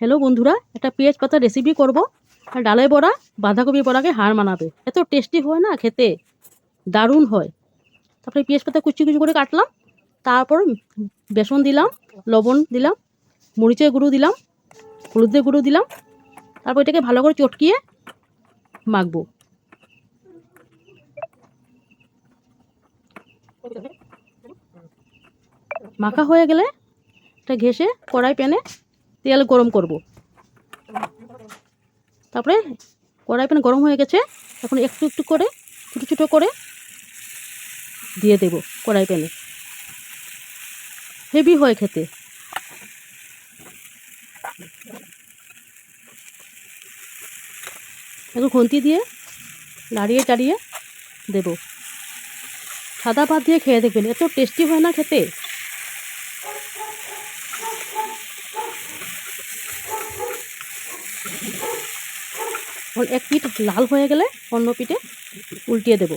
Hello বন্ধুরা, একটা পেঁয়াজ পাতার রেসিপি করব। আর ডালের বড়া বাঁধাকপি বড়াকে হার মানাবে, এত টেস্টি হয় না খেতে, দারুণ হয়। তারপরে পেঁয়াজ পাতা কুচি কুচি করে কাটলাম, তারপর বেসন দিলাম, লবণ দিলাম, মরিচের গুঁড়ো দিলাম, হলুদের গুঁড়ো দিলাম। তারপর এটাকে ভালো করে চটকিয়ে মাখবো। মাখা হয়ে গেলে এটা ঘেঁষে কড়াই প্যানে তেল গরম করব। তারপরে কড়াই প্যান গরম হয়ে গেছে, এখন একটু একটু করে ছোটো ছোটো করে দিয়ে দেব কড়াই প্যানে। হেভি হয় খেতে। এখন খুন্তি দিয়ে নাড়িয়ে চাড়িয়ে দেব। সাদা ভাত দিয়ে খেয়ে দেখবেন, এত টেস্টি হয় না খেতে। এক পিঠ লাল হয়ে গেলে অন্য পিঠে উল্টিয়ে দেব।